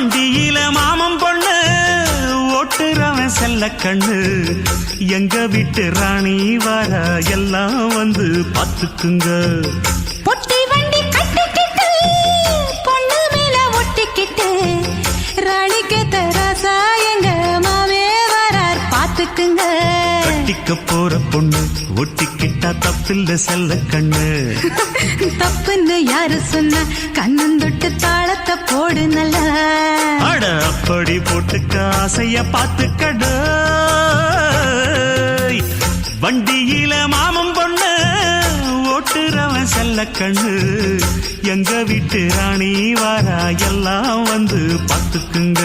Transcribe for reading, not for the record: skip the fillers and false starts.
வண்டியில மாமன் பொண்ணு ஓட்டுறவன் செல்ல கண்ணு எங்க வீட்டு ராணி வர எல்லாம் வந்து பாத்துக்குங்க. பொட்டி வண்டி கட்டிக்கிட்டு பொண்ணு மேல ஒட்டிக்கிட்டு ராணிக்கு தராசா எங்க மாமே வரார் பாத்துக்குங்க. கட்டிக்க போற பொண்ணு ஒட்டிக்கிட்டா தப்பில்ல செல்ல கண்ணு. தப்புன்னு யாரு சொன்ன கண்ணந்தொட்டு தாளத்தை போடு நல்லா. அட அப்படி போட்டுக்க ஆசைய பாத்துக்கடு. வண்டியில மாமன் பொண்ணு ஓட்டுறவன் செல்ல கண்ணு எங்க வீட்டு ராணி வாரா எல்லாம் வந்து பாத்துக்குங்க.